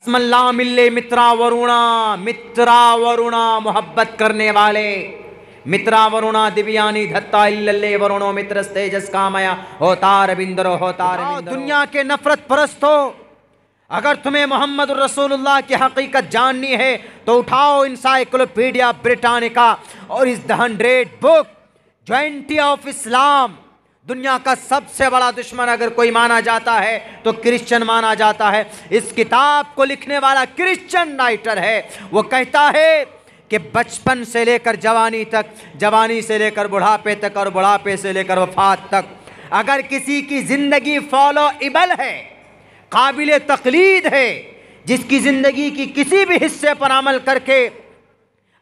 मल्ला मिल्ले मित्रा वरुणा मोहब्बत करने वाले, मित्रा वरुणा दिव्यानी धत्ता इल्लल्ले वरुणो मित्रस्तेजस कामया होतार बिंदरो होतार। दुनिया के नफरत परस्त हो, अगर तुम्हें मोहम्मद रसूलुल्लाह की हकीकत जाननी है तो उठाओ इंसाइक्लोपीडिया ब्रिटानिका और इस द 100 बुक 20 ऑफ इस्लाम। दुनिया का सबसे बड़ा दुश्मन अगर कोई माना जाता है तो क्रिश्चियन माना जाता है। इस किताब को लिखने वाला क्रिश्चियन राइटर है। वो कहता है कि बचपन से लेकर जवानी तक, जवानी से लेकर बुढ़ापे तक और बुढ़ापे से लेकर वफात तक, अगर किसी की जिंदगी फॉलोएबल है, काबिल तकलीद है, जिसकी जिंदगी की किसी भी हिस्से पर अमल करके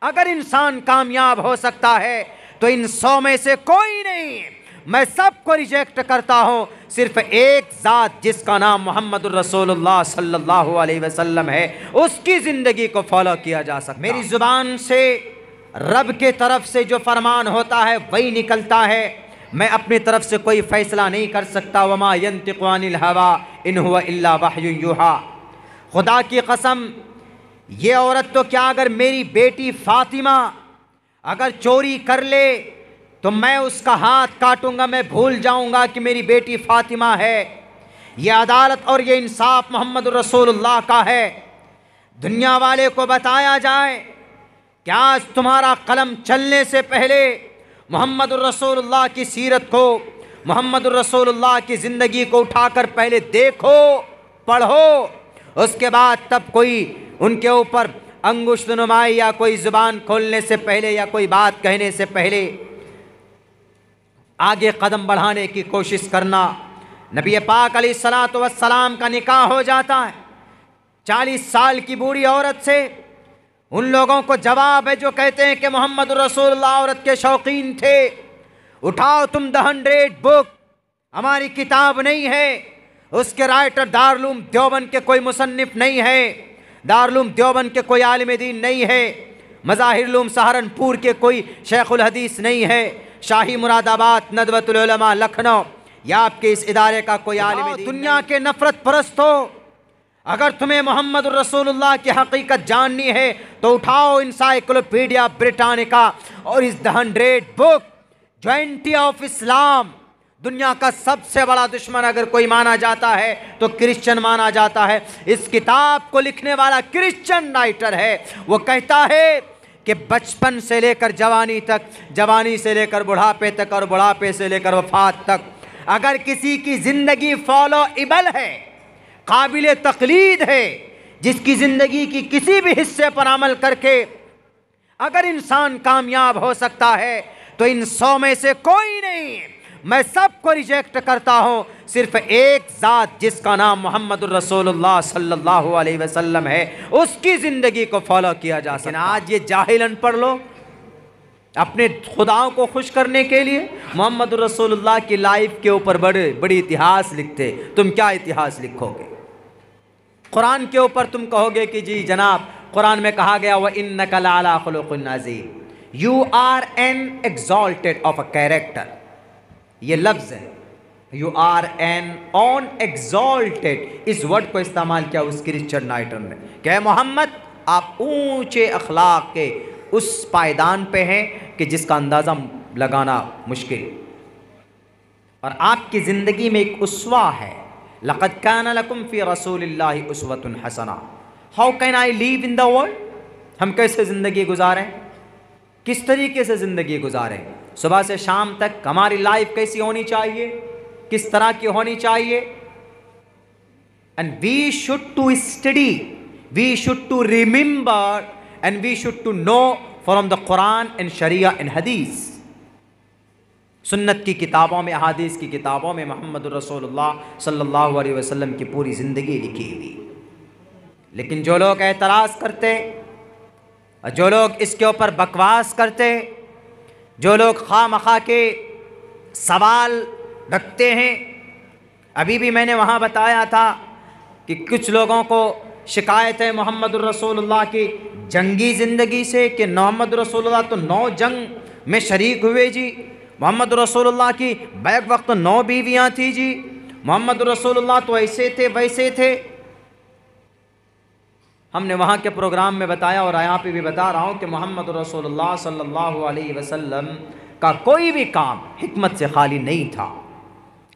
अगर इंसान कामयाब हो सकता है तो इन 100 में से कोई नहीं। मैं सबको रिजेक्ट करता हूं, सिर्फ एक जात जिसका नाम मोहम्मद रसूलुल्लाह सल्लल्लाहु अलैहि वसल्लम है, उसकी जिंदगी को फॉलो किया जा सकता। मेरी जुबान से रब के तरफ से जो फरमान होता है वही निकलता है। मैं अपनी तरफ से कोई फैसला नहीं कर सकता। वमा यंतिकु अनिल हवा इन हुवा इल्ला वह्युन यूहा। खुदा की कसम, ये औरत तो क्या, अगर मेरी बेटी फातिमा अगर चोरी कर ले तो मैं उसका हाथ काटूंगा, मैं भूल जाऊंगा कि मेरी बेटी फातिमा है। ये अदालत और ये इंसाफ मोहम्मद रसूलुल्लाह का है। दुनिया वाले को बताया जाए कि आज तुम्हारा कलम चलने से पहले मोहम्मद रसूलुल्लाह की सीरत को, मोहम्मद रसूलुल्लाह की ज़िंदगी को उठाकर पहले देखो, पढ़ो, उसके बाद तब कोई उनके ऊपर अंगुष्ठ नुमाई या कोई ज़ुबान खोलने से पहले या कोई बात कहने से पहले आगे कदम बढ़ाने की कोशिश करना। नबी पाक अलैहिस्सलातु वस्सलाम का निकाह हो जाता है 40 साल की बूढ़ी औरत से। उन लोगों को जवाब है जो कहते हैं कि मोहम्मद रसूलुल्लाह औरत के शौकीन थे। उठाओ तुम द 100 बुक, हमारी किताब नहीं है, उसके राइटर दारुल देवबंद के कोई मुसन्निफ नहीं है, दारुल देवबंद के कोई आलिम दीन नहीं है, मज़ाहिरुल सहारनपुर के कोई शेखुल हदीस नहीं है, शाही मुरादाबाद नदवतुल उलमा लखनऊ या आपके इस इदारे का कोई आलिम दीन। दुनिया के नफरत परस्त हो, अगर तुम्हें मोहम्मद रसूलुल्लाह की हकीकत जाननी है तो उठाओ इंसाइक्लोपीडिया ब्रिटानिका और इस द 100 बुक 20 ऑफ इस्लाम। दुनिया का सबसे बड़ा दुश्मन अगर कोई माना जाता है तो क्रिश्चियन माना जाता है। इस किताब को लिखने वाला क्रिश्चियन राइटर है। वो कहता है कि बचपन से लेकर जवानी तक, जवानी से लेकर बुढ़ापे तक और बुढ़ापे से लेकर वफात तक, अगर किसी की जिंदगी फॉलोएबल है, काबिल तकलीद है, जिसकी जिंदगी की किसी भी हिस्से पर अमल करके अगर इंसान कामयाब हो सकता है तो इन 100 में से कोई नहीं। मैं सबको रिजेक्ट करता हूं, सिर्फ एक जात जिसका नाम मोहम्मद रसूलुल्लाह सल्लल्लाहु अलैहि वसल्लम है, उसकी ज़िंदगी को फॉलो किया जा सकता। आज ये जाहिल अनपढ़ लोग अपने खुदाओं को खुश करने के लिए मोहम्मद रसूलुल्लाह की लाइफ के ऊपर बड़े बड़ी इतिहास लिखते। तुम क्या इतिहास लिखोगे? कुरान के ऊपर तुम कहोगे कि जी जनाब, कुरान में कहा गया व इन्नका लअला खुलुक़िन अज़ीम, you are an exalted of a character. ये लफ्ज़ है, you are an on exalted, इस वर्ड को इस्तेमाल किया उस क्रिश्चियन राइटर ने। क्या मोहम्मद, आप ऊंचे अखलाक के उस पायदान पे हैं कि जिसका अंदाज़ा लगाना मुश्किल, और आपकी ज़िंदगी में एक उसवा है। लक़द काना लकुम फ़ी रसूलिल्लाहि उस्वतुन हसना। How can I live in the world? हम कैसे ज़िंदगी गुजारें, किस तरीके से ज़िंदगी गुजारें? सुबह से शाम तक हमारी लाइफ कैसी होनी चाहिए, किस तरह की होनी चाहिए? And we should to study, we should to remember and we should to know from the Quran and Sharia and Hadith. सुन्नत की किताबों में, अहादीस की किताबों में मोहम्मद रसूलुल्लाह सल्लल्लाहु अलैहि वसल्लम की पूरी ज़िंदगी लिखी हुई। लेकिन जो लोग एतराज़ करते, जो लोग इसके ऊपर बकवास करते, जो लोग खामखा के सवाल रखते हैं, अभी भी मैंने वहाँ बताया था कि कुछ लोगों को शिकायत है मोहम्मद रसूलुल्लाह की जंगी ज़िंदगी से कि मोहम्मद रसूलुल्लाह तो 9 जंग में शरीक हुए जी, मोहम्मद रसूलुल्लाह की बैक वक्त 9 बीवियाँ थी जी, मोहम्मद रसूलुल्लाह तो ऐसे थे वैसे थे। हमने वहाँ के प्रोग्राम में बताया और यहाँ पे भी बता रहा हूँ कि मोहम्मद रसूलुल्लाह सल्लल्लाहु अलैहि वसल्लम का कोई भी काम हिकमत से खाली नहीं था।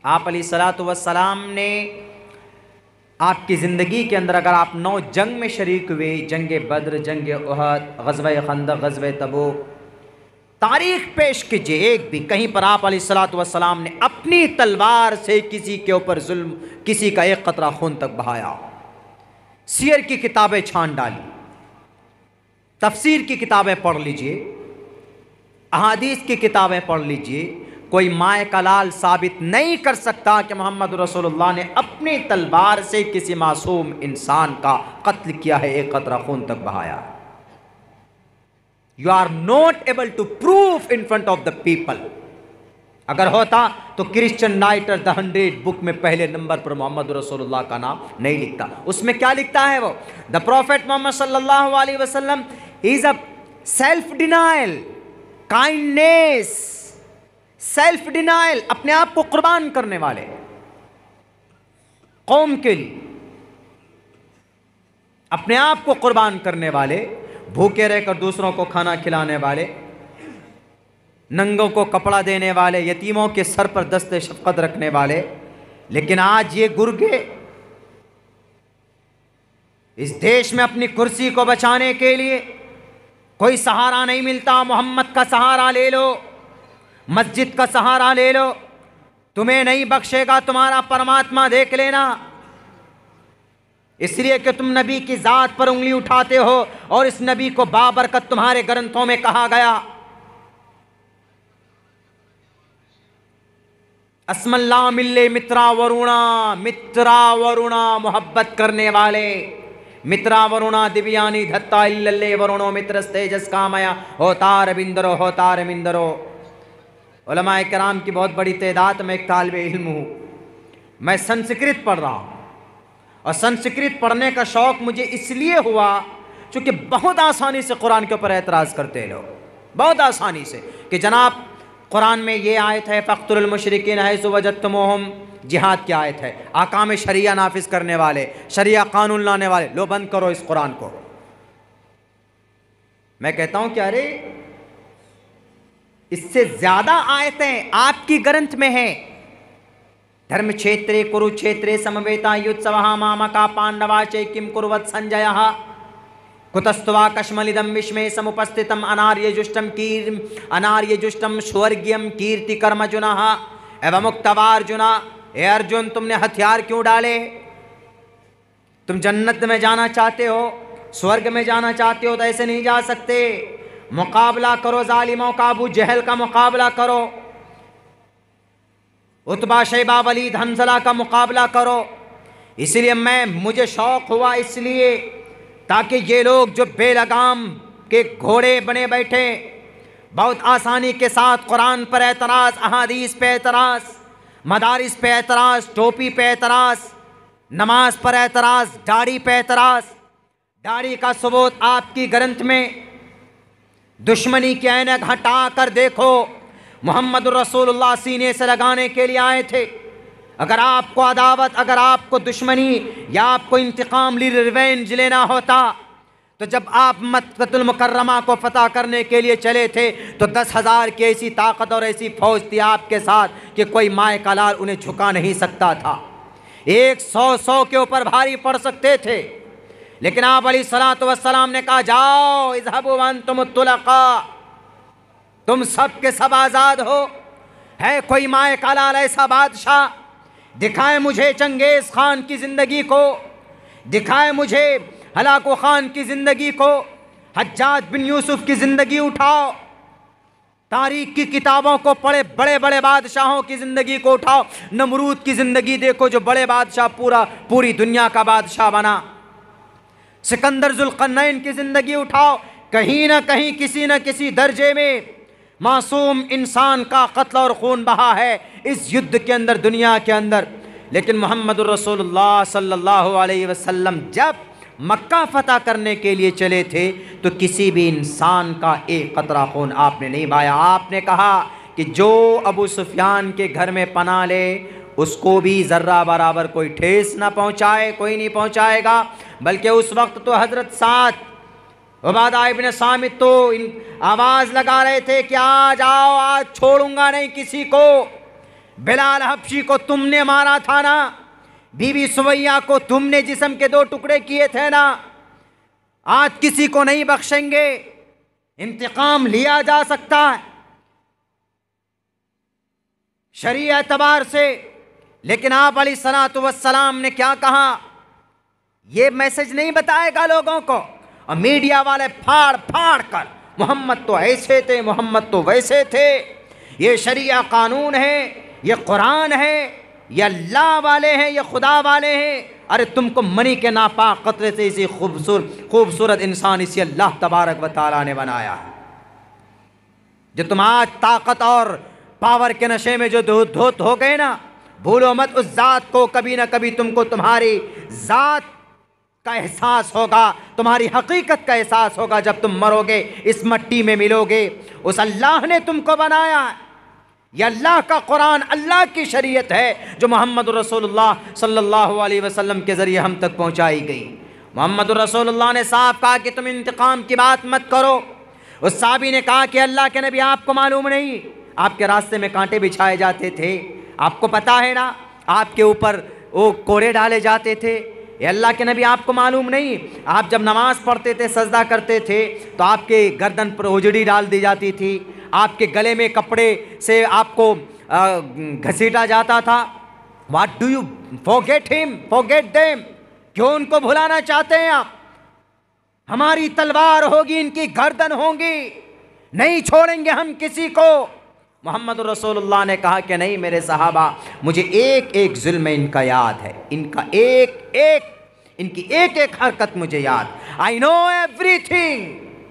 आप अलैहिस्सलातु वस्सलाम ने आपकी ज़िंदगी के अंदर अगर आप 9 जंग में शरीक हुए, जंग बद्र, जंग उहद, ग़ज़वा खंदक, ग़ज़वा तबूक, तारीख़ पेश कीजिए, एक भी कहीं पर आप अलैहिस्सलातु वस्सलाम ने अपनी तलवार से किसी के ऊपर जुल्म, किसी का एक कतरा खून तक बहाया। सीयर की किताबें छान डाली, तफसीर की किताबें पढ़ लीजिए, अहादीस की किताबें पढ़ लीजिए, कोई माए का लाल साबित नहीं कर सकता कि मोहम्मद रसूलुल्लाह ने अपनी तलवार से किसी मासूम इंसान का कत्ल किया है, एक कतरा खून तक बहाया। You are not able to proof in front of the people. अगर होता तो क्रिश्चियन राइटर द 100 बुक में पहले नंबर पर मोहम्मद रसूलुल्लाह का नाम नहीं लिखता। उसमें क्या लिखता है वो? द प्रॉफेट मोहम्मद सल्लल्लाहु अलैहि वसल्लम is a self denial, kindness, self denial, अपने आप को कुर्बान करने वाले, कौम के लिए अपने आप को कुर्बान करने वाले, भूखे रहकर दूसरों को खाना खिलाने वाले, नंगों को कपड़ा देने वाले, यतीमों के सर पर दस्ते शफकत रखने वाले। लेकिन आज ये गुर्गे इस देश में अपनी कुर्सी को बचाने के लिए कोई सहारा नहीं मिलता। मोहम्मद का सहारा ले लो, मस्जिद का सहारा ले लो, तुम्हें नहीं बख्शेगा तुम्हारा परमात्मा, देख लेना। इसलिए कि तुम नबी की जात पर उंगली उठाते हो और इस नबी को बाबरकत तुम्हारे ग्रंथों में कहा गया। अस्मल्ला मिल्ले मित्रा वरुणा, मित्रा वरुणा मोहब्बत करने वाले, मित्रा वरुणा दिव्यानी धत्ता इल्लल्ले वरुणो मित्रस्तेजस कामया होतार बिंदरो होतार मिंदरो। उलमाए किराम की बहुत बड़ी तादाद में एक तालिबे इल्म हूँ। मैं संस्कृत पढ़ रहा हूँ और संस्कृत पढ़ने का शौक़ मुझे इसलिए हुआ क्योंकि बहुत आसानी से कुरान के ऊपर एतराज़ करते हैं लोग, बहुत आसानी से कि जनाब कुरान में ये आयत है फ़क़्तुलुल मुशरिकीन हैसु वजदतुमूहुम, जिहाद की आयत है, आकाम शरिया नाफिज करने वाले, शरिया कानून लाने वाले, लो बंद करो इस कुरान को। मैं कहता हूँ कि अरे इससे ज़्यादा आयतें आपकी ग्रंथ में हैं। धर्म क्षेत्रे कुरुक्षेत्रे समवेता युत्सवः मामका पांडवा च किम कुर्वत् संजयः कुतस्त्वा कश्मलिदं विस्मे समुपस्थितम् अनार्यजुष्टम स्वर्गीयम कीर्ति कर्मजुनः एवं मुक्तवार्जुना। ए अर्जुन, तुमने हथियार क्यों डाले? तुम जन्नत में जाना चाहते हो, स्वर्ग में जाना चाहते हो तो ऐसे नहीं जा सकते। मुकाबला करो जालिमों का, अबू जहल का मुकाबला करो, उतबा शैबा वलीद हंजला का मुकाबला करो। इसलिए मुझे शौक़ हुआ इसलिए ताकि ये लोग जो बेलगाम के घोड़े बने बैठे, बहुत आसानी के साथ कुरान पर एतराज़, अहादीस पे एतराज़, मदारिस पे एतराज़, टोपी पे एतराज़, नमाज पर एतराज़, दाढ़ी पे एतराज़। दाढ़ी का सबूत आपकी ग्रंथ में, दुश्मनी की ऐनक हटा कर देखो, मोहम्मद रसूलुल्लाह सीने से लगाने के लिए आए थे। अगर आपको अदावत, अगर आपको दुश्मनी या आपको इंतकाम रिवेंज लेना होता तो जब आप मक्कातुल मुकर्रमा को फतह करने के लिए चले थे तो 10,000 की ऐसी ताकत और ऐसी फौज थी आपके साथ कि कोई माए का लाल उन्हें झुका नहीं सकता था। 100 के ऊपर भारी पड़ सकते थे, लेकिन आप अलैहिस्सलातु वस्सलाम ने कहा जाओ इज़हबू वअंतुम तुलक़ा, तुम सब के सब आज़ाद हो। है कोई माए का लाल ऐसा बादशाह? दिखाए मुझे चंगेज़ खान की ज़िंदगी को, दिखाए मुझे हलाकू खान की ज़िंदगी को, हज्जाज बिन यूसुफ की ज़िंदगी उठाओ, तारीख़ की किताबों को पढ़े, बड़े बड़े बादशाहों की ज़िंदगी को उठाओ, नमरूद की ज़िंदगी देखो जो बड़े बादशाह पूरी दुनिया का बादशाह बना, सिकंदर ज़ुल्क़रनैन की ज़िंदगी उठाओ, कहीं ना कहीं किसी न किसी दर्जे में मासूम इंसान का कत्ल और खून बहा है इस युद्ध के अंदर, दुनिया के अंदर। लेकिन मोहम्मद रसूलुल्लाह सल्लल्लाहु अलैहि वसल्लम जब मक्का फतह करने के लिए चले थे तो किसी भी इंसान का एक कतरा खून आपने नहीं बहाया। आपने कहा कि जो अबू सुफियान के घर में पनाह ले उसको भी ज़र्रा बराबर कोई ठेस ना पहुँचाए, कोई नहीं पहुँचाएगा। बल्कि उस वक्त तो हजरत साद उबादा इब्न सामित तो आवाज लगा रहे थे कि आज आओ, आज छोड़ूंगा नहीं किसी को। बिलाल हबशी को तुमने मारा था ना, बीबी सुमैया को तुमने जिस्म के 2 टुकड़े किए थे ना, आज किसी को नहीं बख्शेंगे, इंतकाम लिया जा सकता है शरीय एतबार से। लेकिन आप अलैहिस्सलातु वस्सलाम ने क्या कहा, यह मैसेज नहीं बताएगा लोगों को। और मीडिया वाले फाड़ फाड़ कर मोहम्मद तो ऐसे थे, मोहम्मद तो वैसे थे, ये शरिया कानून है, ये कुरान है, ये अल्लाह वाले हैं, ये खुदा वाले हैं। अरे तुमको मनी के नापाक कतरे से इसी खूबसूरत इंसान इसी अल्लाह तबारक व तआला ने बनाया है। जो तुम आज ताकत और पावर के नशे में जो धोत हो गए ना, भूलो मत उस ज़ात को। कभी ना कभी तुमको तुम्हारी ज़ात का एहसास होगा, तुम्हारी हकीकत का एहसास होगा जब तुम मरोगे, इस मिट्टी में मिलोगे। उस अल्लाह ने तुमको बनाया है। यह अल्लाह का कुरान, अल्लाह की शरीयत है जो मोहम्मद रसूलुल्लाह सल्लल्लाहु अलैहि वसल्लम के ज़रिए हम तक पहुँचाई गई। मोहम्मद रसूलुल्लाह ने साफ कहा कि तुम इंतकाम की बात मत करो। उस साहबी ने कहा कि अल्लाह के नबी आपको मालूम नहीं, आपके रास्ते में कांटे बिछाए जाते थे, आपको पता है ना, आपके ऊपर वो कोड़े डाले जाते थे, ये अल्लाह के नबी आपको मालूम नहीं। आप जब नमाज पढ़ते थे, सजदा करते थे, तो आपके गर्दन पर उजड़ी डाल दी जाती थी, आपके गले में कपड़े से आपको घसीटा जाता था। What do you forget him, forget them, क्यों उनको भुलाना चाहते हैं आप? हमारी तलवार होगी, इनकी गर्दन होंगी, नहीं छोड़ेंगे हम किसी को। मोहम्मद रसूलुल्लाह ने कहा कि नहीं मेरे सहाबा, मुझे एक एक जुल्म इनका याद है, इनकी एक एक हरकत मुझे याद। I know everything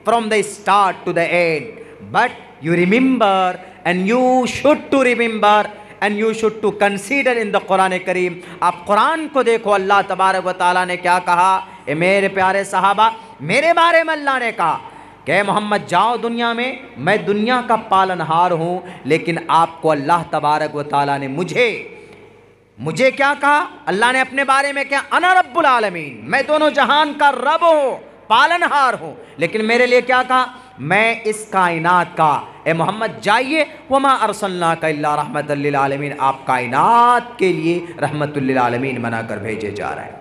from the start to the end, but you remember and you should to remember and you should to consider in the Quran Karim. आप कुरान को देखो, अल्लाह तबारक व तआला ने क्या कहा। ए मेरे प्यारे सहाबा, मेरे बारे में अल्लाह ने कहा कि मोहम्मद जाओ दुनिया में, मैं दुनिया का पालनहार हूँ, लेकिन आपको अल्लाह तबारक व तआला ने मुझे क्या कहा? अल्लाह ने अपने बारे में क्या? अना रब्बुल आलमीन, मैं दोनों जहान का रब हूँ, पालनहार हूँ। लेकिन मेरे लिए क्या कहा? मैं इस कायनात का, ए मोहम्मद जाइए, वमा अरसलनाका इल्ला रहमतल लिल आलमीन, आप कायनात के लिए रहमतुल लिल आलमीन बनाकर भेजे जा रहे हैं।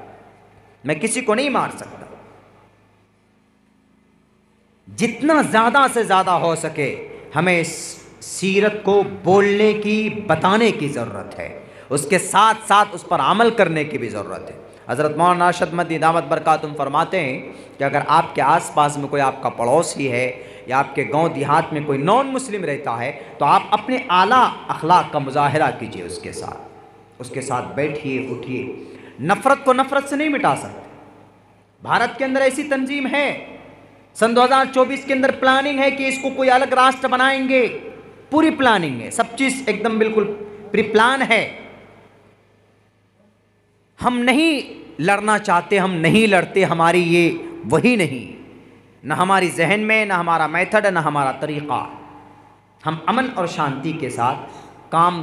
मैं किसी को नहीं मार सकता। जितना ज़्यादा से ज़्यादा हो सके हमें सीरत को बोलने की, बताने की ज़रूरत है, उसके साथ साथ उस पर अमल करने की भी ज़रूरत है। हज़रत मौलाना अरशद मदनी दामत बरकातुहू फरमाते हैं कि अगर आपके आसपास में कोई आपका पड़ोसी है या आपके गांव देहात में कोई नॉन मुस्लिम रहता है, तो आप अपने आला अखलाक का मुजाहरा कीजिए, उसके साथ बैठिए, उठिए। नफ़रत को नफ़रत से नहीं मिटा सकते। भारत के अंदर ऐसी तंजीम है, सन 2024 के अंदर प्लानिंग है कि इसको कोई अलग राष्ट्र बनाएंगे, पूरी प्लानिंग है, सब चीज़ एकदम बिल्कुल प्री प्लान है। हम नहीं लड़ना चाहते, हम नहीं लड़ते, हमारी ये वही नहीं, न हमारी जहन में, न हमारा मेथड, न हमारा तरीक़ा। हम अमन और शांति के साथ काम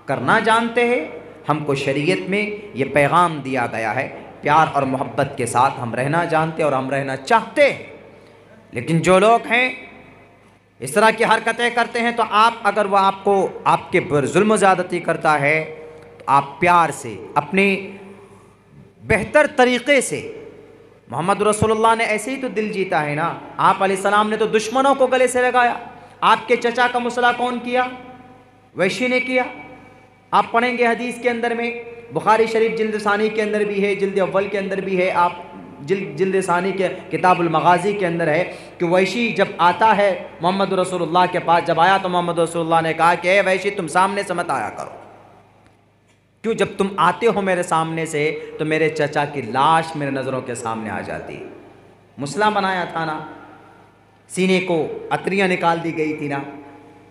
करना जानते हैं। हमको शरीयत में ये पैगाम दिया गया है, प्यार और मोहब्बत के साथ हम रहना जानते और हम रहना चाहते हैं। लेकिन जो लोग हैं इस तरह की हरकतें करते हैं, तो आप अगर वह आपको आपके पर जुल्म ज़्यादती करता है, तो आप प्यार से, अपने बेहतर तरीक़े से, मोहम्मद रसूलुल्लाह ने ऐसे ही तो दिल जीता है ना। आप अलैहिस्सलाम ने तो दुश्मनों को गले से लगाया। आपके चचा का मुसला कौन किया? वैशी ने किया। आप पढ़ेंगे हदीस के अंदर में, बुखारी शरीफ जिल्द सानी के अंदर भी है, जिल्द अव्वल के अंदर भी है, आप जिल्द सानी के किताबुल मगाज़ी के अंदर है कि वैशी जब आता है मोहम्मद रसूलुल्लाह के पास, जब आया तो मोहम्मद रसूलुल्लाह ने कहा कि वैशी तुम सामने से मत आया करो, क्यों? जब तुम आते हो मेरे सामने से तो मेरे चचा की लाश मेरे नज़रों के सामने आ जाती। मुसला बनाया था ना, सीने को अतरियाँ निकाल दी गई थी ना,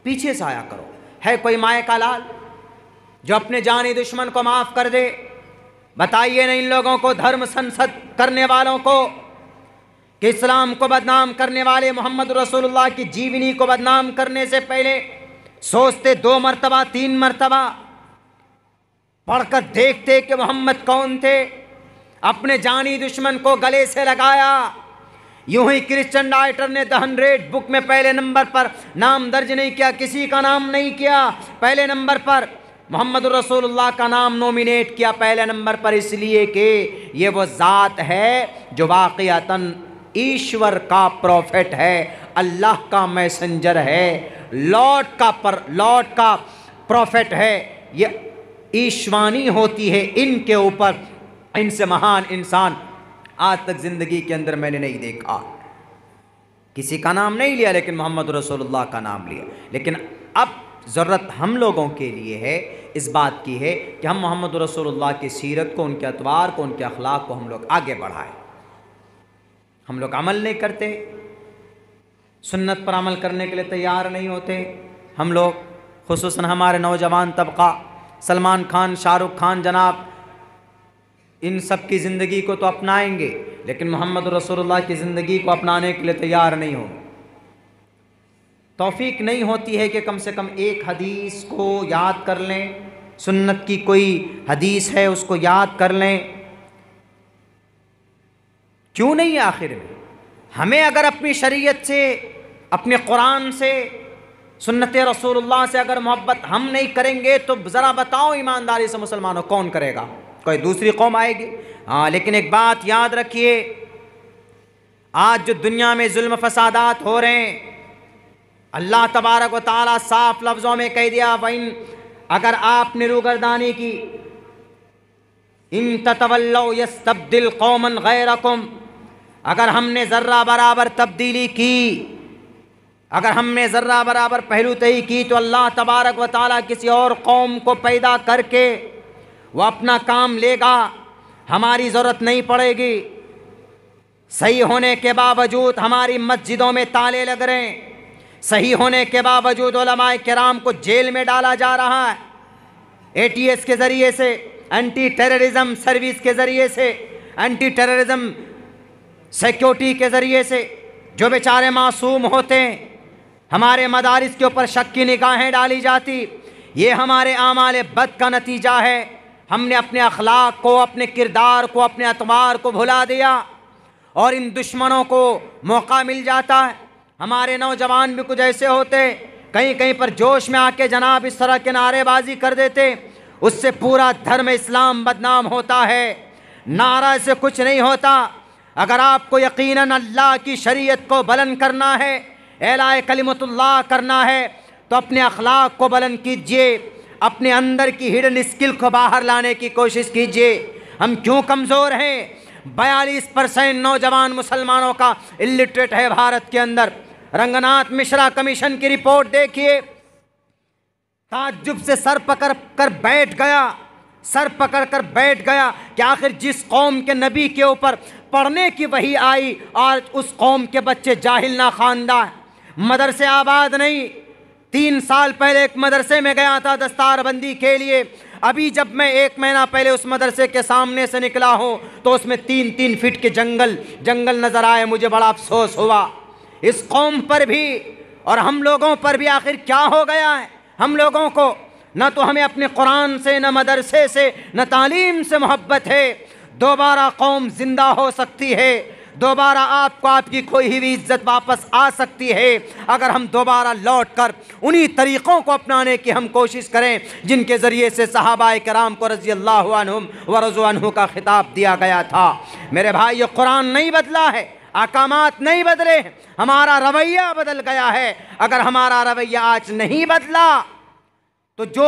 पीछे से आया करो। है कोई माए का लाल जो अपने जानी दुश्मन को माफ़ कर दे? बताइए ना इन लोगों को, धर्म संसद करने वालों को, कि इस्लाम को बदनाम करने वाले, मोहम्मद रसूलुल्लाह की जीवनी को बदनाम करने से पहले सोचते 2 मरतबा 3 मरतबा, पढ़कर देखते कि मोहम्मद कौन थे। अपने जानी दुश्मन को गले से लगाया। यूं ही क्रिश्चियन राइटर ने द 100 बुक में पहले नंबर पर नाम दर्ज नहीं किया, किसी का नाम नहीं किया, पहले नंबर पर मोहम्मद रसूलुल्लाह का नाम नॉमिनेट किया पहले नंबर पर, इसलिए कि ये वो ज़ात है जो वाक़ियतन ईश्वर का प्रॉफिट है, अल्लाह का मैसेंजर है, लॉर्ड का प्रॉफिट है। ये ईश्वानी होती है इनके ऊपर, इनसे महान इंसान आज तक ज़िंदगी के अंदर मैंने नहीं देखा। किसी का नाम नहीं लिया लेकिन मोहम्मद रसूलुल्लाह का नाम लिया। लेकिन अब ज़रूरत हम लोगों के लिए है, इस बात की है कि हम मोहम्मद रसूलुल्लाह की सीरत को, उनके अतवार को, उनके अखलाक को हम लोग आगे बढ़ाएं। हम लोग अमल नहीं करते, सुन्नत पर अमल करने के लिए तैयार नहीं होते। हम लोग खुसूसन हमारे नौजवान तबका, सलमान खान, शाहरुख खान जनाब, इन सब की ज़िंदगी को तो अपनाएंगे लेकिन मोहम्मद रसूलुल्लाह की ज़िंदगी को अपनाने के लिए तैयार नहीं होंगे। तौफीक नहीं होती है कि कम से कम एक हदीस को याद कर लें, सुन्नत की कोई हदीस है उसको याद कर लें। क्यों नहीं? आखिर में हमें अगर अपनी शरीयत से, अपने कुरान से, सुन्नत रसूलुल्लाह से अगर मोहब्बत हम नहीं करेंगे तो ज़रा बताओ ईमानदारी से मुसलमानों कौन करेगा? कोई दूसरी कौम आएगी। हाँ, लेकिन एक बात याद रखिए, आज जो दुनिया में जुल्म फसादात हो रहे हैं, अल्लाह तबारक व तआला साफ लफ्ज़ों में कह दिया, वइन, अगर आपने रूगर्दानी की, इन ततवल्लौ यस्तब्दिल कौमन गैरकुम, अगर हमने ज़र्रा बराबर तब्दीली की, अगर हमने ज़र्रा बराबर पहलू तही की तो अल्लाह तबारक व तआला किसी और कौम को पैदा करके वो अपना काम लेगा, हमारी ज़रूरत नहीं पड़ेगी। सही होने के बावजूद हमारी मस्जिदों में ताले लग रहे हैं, सही होने के बावजूद उलमाए किराम को जेल में डाला जा रहा है, ATS के ज़रिए से, एंटी टेररिज्म सर्विस के ज़रिए से, एंटी टेररिज्म सिक्योरिटी के ज़रिए से। जो बेचारे मासूम होते हैं, हमारे मदारिस के ऊपर शक की निगाहें डाली जाती। ये हमारे आमाल बद का नतीजा है। हमने अपने अखलाक को, अपने किरदार को, अपने अतवार को भुला दिया और इन दुश्मनों को मौका मिल जाता है। हमारे नौजवान भी कुछ ऐसे होते, कहीं कहीं पर जोश में आके जनाब इस तरह के नारेबाजी कर देते, उससे पूरा धर्म इस्लाम बदनाम होता है। नारा से कुछ नहीं होता। अगर आपको यकीनन अल्लाह की शरीयत को बुलंद करना है, एलाए कलिमतुल्लाह करना है, तो अपने अखलाक को बुलंद कीजिए, अपने अंदर की हिडन स्किल को बाहर लाने की कोशिश कीजिए। हम क्यों कमज़ोर हैं? 42% नौजवान मुसलमानों का इलिटरेट है भारत के अंदर। रंगनाथ मिश्रा कमीशन की रिपोर्ट देखिए, ताज्जुब से सर पकड़ कर बैठ गया कि आखिर जिस कौम के नबी के ऊपर पढ़ने की वही आई और उस कौम के बच्चे जाहिल ना खानदा, मदरसे आबाद नहीं। 3 साल पहले एक मदरसे में गया था दस्तारबंदी के लिए। अभी जब मैं 1 महीना पहले उस मदरसे के सामने से निकला हूँ तो उसमें 3-3 फीट के जंगल नज़र आए। मुझे बड़ा अफसोस हुआ इस कौम पर भी और हम लोगों पर भी। आखिर क्या हो गया है? हम लोगों को न तो हमें अपने कुरान से, न मदरसे से, न तालीम से मोहब्बत है। दोबारा कौम जिंदा हो सकती है, दोबारा आपको आपकी खोई हुई इज्जत वापस आ सकती है अगर हम दोबारा लौट कर उन्हीं तरीक़ों को अपनाने की हम कोशिश करें जिनके ज़रिए से सहाबाए कराम को रज़ी अल्लाहु अन्हुम व रज़ू अन्हु का खिताब दिया गया था। मेरे भाई, ये कुरान नहीं बदला है, अहकामात नहीं बदले, हमारा रवैया बदल गया है। अगर हमारा रवैया आज नहीं बदला तो जो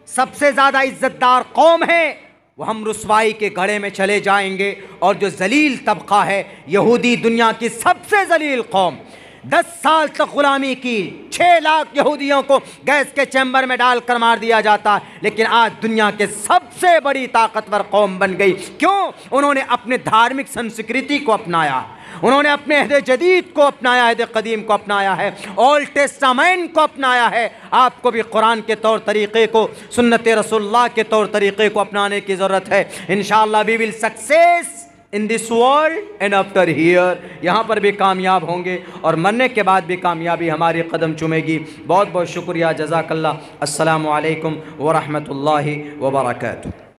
सबसे ज़्यादा इज्जतदार कौम है वो हम रुसवाई के घड़े में चले जाएंगे। और जो जलील तबका है, यहूदी दुनिया की सबसे जलील कौम, 10 साल तक गुलामी की, 6 लाख यहूदियों को गैस के चैम्बर में डालकर मार दिया जाता, लेकिन आज दुनिया के सबसे बड़ी ताकतवर कौम बन गई। क्यों? उन्होंने अपने धार्मिक संस्कृति को अपनाया, उन्होंने अपने अहद जदीद को अपनाया, अहद कदीम को अपनाया है, ओल्ड टेस्टामेंट को अपनाया है। आपको भी कुरान के तौर तरीक़े को, सुन्नत रसूलुल्लाह के तौर तरीक़े को अपनाने की ज़रूरत है। इंशाअल्लाह we will success in this world and after here. यहाँ पर भी कामयाब होंगे और मरने के बाद भी कामयाबी हमारी कदम चूमेगी। बहुत बहुत शुक्रिया, जज़ाकल्लाह। अस्सलामु अलैकुम व रहमतुल्लाहि व बरकातुहू।